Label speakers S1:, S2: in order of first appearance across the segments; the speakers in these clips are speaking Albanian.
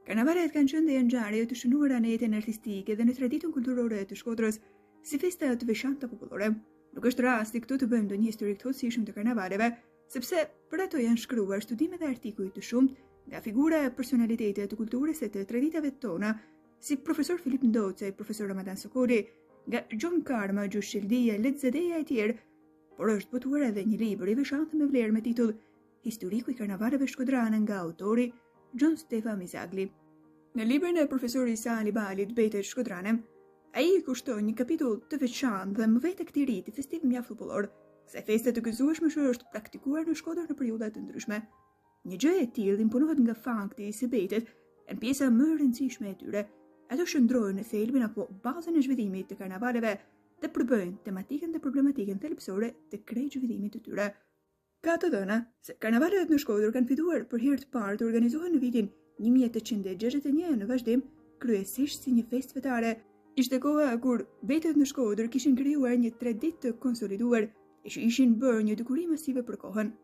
S1: Karnavalet kanë qenë dhe ngjarje të shënuara në jetën artistike dhe në traditën kulturore të Shkodrës si festa të veçanta popullore. Nuk është rasti këtu të bëjmë ndonjë histori të hollësishëm të karnavaleve, sepse për ato janë shkruar studime dhe artikuj të shumtë nga figura e personalitete të kulturës e të traditave tona, si profesor Filip Ndoca, profesor Ramadan Sokoli, nga John Karma, Gjush Shildia, Led Zedeja e tjerë, por është botuar edhe një libër i veçantë me vlerë me titull Historiku i karnavaleve shkodrane nga autori John Stefan Mizagli. Në librin e profesori Sali Balit, Betet shkodrane, ai i kushton një kapitull të veçantë dhe më vetë këtij riti festiv mjaft popullor, se festa të gëzueshme që është praktikuar në Shkodër në periudha të ndryshme. Një gjë e tillë imponohet nga fakti se Betet janë pjesa më e rëndësishme e tyre. Ato shndrojnë në thelbin apo bazën e zhvillimit të karnavaleve dhe përbëjnë tematikën dhe problematikën thelbësore të krejt zhvillimit të tyre. Ka të dhëna se karnavalet në Shkodër kanë filluar për herë të parë të organizohen në vitin 1861 në vazhdim, kryesisht si një festë fetare. Ishte koha kur Betet në Shkodër kishin krijuar një traditë të konsoliduar e që ishin bërë një dukuri masive për kohën.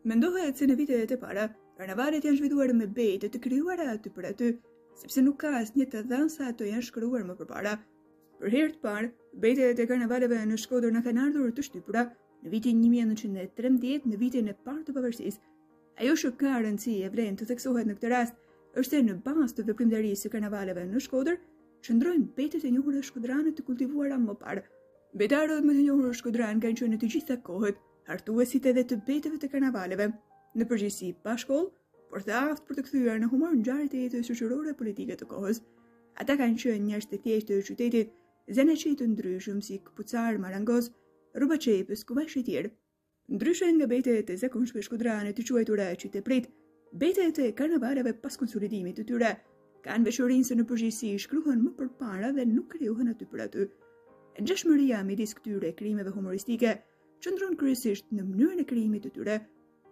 S1: Mendohet se në vitet e para, karnavalet janë zhvilluar me bete të krijuara aty për aty, sepse nuk ka asnjë të dhënë sa ato janë shkruar më përpara. Për herë të parë, betet e karnavaleve në Shkodër na kanë ardhur të shtypura në vitin 1913, në vitin e parë të pavarësisë. Ajo që ka rëndësi e vlen të theksohet në këtë rast është se në bazë të veprimtarisë së karnavaleve në Shkodër qëndrojnë betet e njohura shkodrane të kultivuara më parë. Betarët më të njohur shkodran kanë qenë në të gjitha kohët hartuesit edhe të beteve të karnavaleve, në përgjithësi pa shkollë, por të aftë për të kthyer në humor ngjarjet e jetës shoqërore e politike të kohës. Ata kanë qenë njerëz të thjeshtë të qytetit, zanaçi të ndryshëm si kapucar, marangoz, rrubaqepës, kuvash e tjerë. Ndryshe nga betet e zakonshme shkodrane të quajtura qytetprit, betet e karnavaleve pas konsolidimit të tyre kanë veçorinë se në përgjithësi shkruhen më përpara dhe nuk krijohen aty për aty. Ngjashmëria midis këtyre krijimeve humoristike qëndron kryesisht në mënyrën e krijimit të tyre,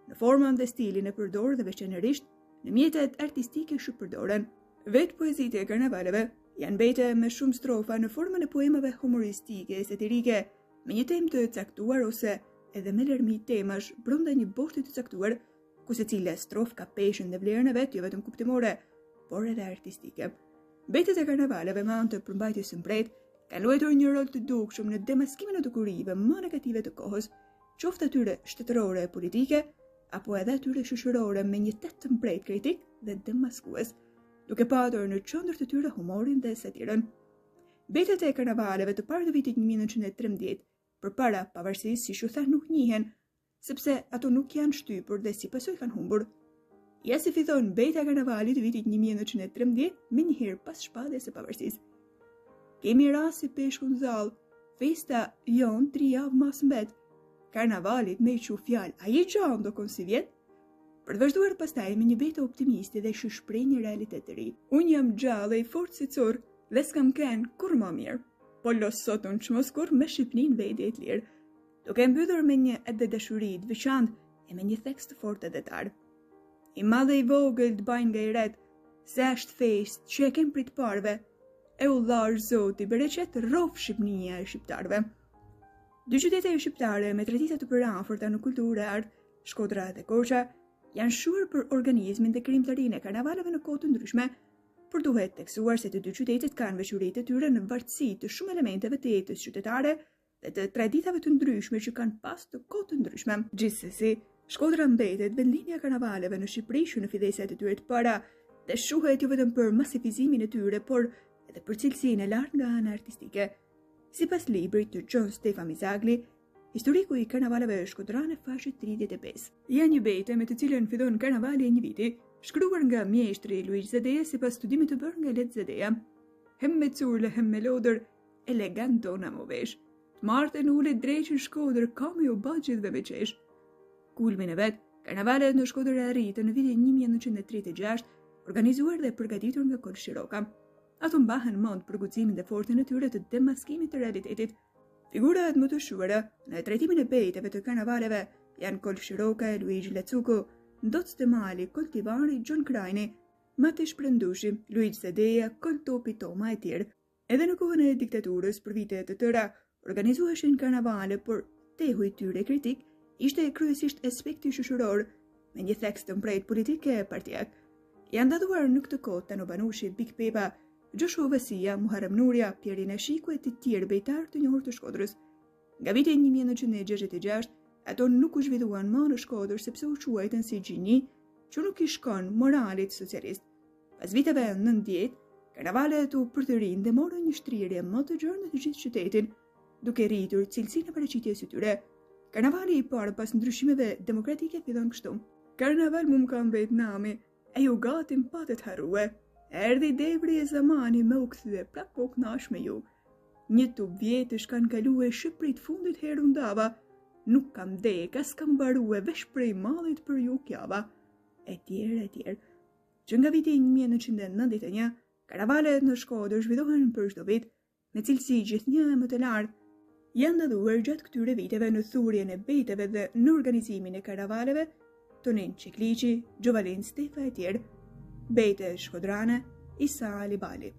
S1: në formën dhe stilin e përdorur dhe veçanërisht në mjetet artistike që përdoren. Vetë poezitë e karnavaleve janë bete me shumë strofa në formën e poemave humoristike e satirike, me një temë të caktuar ose edhe me lërmi temash brenda një boshti të caktuar, ku secila strofë ka peshën dhe vlerën e vet, jo vetëm kuptimore, por edhe artistike. Betet e karnavaleve me anë të përmbajtjes së mbret kanë luajtur një rol të dukshëm në demaskimin e dukurive më negative të kohës, qoftë atyre shtetërore e politike, apo edhe atyre shoqërore me një tet të mbret kritik dhe demaskues, duke patur në qendër të tyre humorin dhe satirën. Betet e karnavaleve të parë të vitit 1913, përpara pavarësisë, siç u tha, nuk njihen, sepse ato nuk janë shtypur dhe si pasojë kanë humbur. Ja si fillon beta e karnavalit të vitit 1913 me njëherë pas shpalljes së pavarësisë. Kemi rast si peshkun zall, festa jon 3 javë mas mbet. Karnavalit me që fjalë, a je gjanë do konë si vjetë? Për të vazhduar pastaj me një bete optimisti dhe që shprej një realitet të ri. Unë jam gjallë e fort si cur, dhe s'kam kënë kur më mirë, po los sot unë që mos kur me shqipnin vejde e të lirë, duke mbydhur me një edhe dashurit veçantë e me një theks të fort e detar. I madhe i vogël të bajnë nga i ret, se ashtë fest që e kem prit parve, e u larë zoti bereqet rrov Shqipnia e shqiptarve. Dy qytete shqiptare me tradita të përafërta në kulturë, art, Shkodra dhe Korça, janë shuar për organizmin dhe krijimtarinë e karnavaleve në kohë të ndryshme, por duhet theksuar se të dy qytetet kanë veçoritë e tyre në varësi të shumë elementeve të jetës qytetare dhe të traditave të ndryshme që kanë pas të kohë të ndryshme. Gjithsesi, Shkodra mbetet vendlinja e karnavaleve në Shqipëri që në fillesat e tyre të para dhe shuhet jo vetëm për masifizimin e tyre, por edhe për cilësinë e lartë nga ana artistike. Sipas librit të John Stefan Mizagli, historiku i karnavaleve shkodrane faqe 35. Janë një bete me të cilën fillon karnavali e një viti, shkruar nga mjeshtri Luigi Zedeja sipas studimit të bërë nga Led Zedeja. Hem me curle, hem me lodër, elegant dona mo vesh. Të martën ulet dreqën Shkodër, ka me u bëgjit dhe me qesh. Kulmin e vet, karnavalet në Shkodër e arritën në vitin 1936, organizuar dhe përgatitur nga Kol Shiroka. Ato mbahen mend për guximin dhe fortin e tyre të demaskimit të realitetit. Figurat më të shuara në trajtimin e beteve të karnavaleve janë Kol Shiroka, Luigi Lazuko, Ndoc Temali, Koltivari, John Kraini, Matish Prendushi, Luigi Zedeja, Kol Topi Toma e tjerë. Edhe në kohën e diktaturës për vite të tëra, organizuheshin karnavale, por tehu i tyre kritik ishte kryesisht aspekti shoqëror, me një theks të mprejt politike e partijak. Janë ndaluar në këtë kohë Tano Banushi, Big Pepa, Joshua Vasia, Muharrem Nuria, Pierin Ashiku e të tjerë bejtarë të njohur të Shkodrës. Nga viti 1966, ato nuk u zhvilluan më në Shkodër sepse u quajtën si gjini që nuk i shkon moralit socialist. Pas viteve 90, karnavalet u përtërin dhe morën një shtrirje më të gjerë në të gjithë qytetin, duke rritur cilësinë e paraqitjes së tyre. Karnavali i parë pas ndryshimeve demokratike fillon kështu. Karnaval mu më ka mbet nami, e ju gati më patet harue. Erdhi debri e zamani me u kthye plak po knash me ju. Një tub vjetësh kanë kalue Shqipërit fundit herë ndava, nuk kam dek, as kam barue, vesh prej mallit për ju kjava. E tjerë. Që nga viti 1991, karnavalet në Shkodër zhvillohen për çdo vit, me cilësi gjithnjë më të lartë. Janë ndaluar gjatë këtyre viteve në thurjen e bejteve dhe në organizimin e karnavaleve, Tonin Çikliçi, Gjovalin Stefa e tjerë, bejte shkodrane, Isa Ali Bali.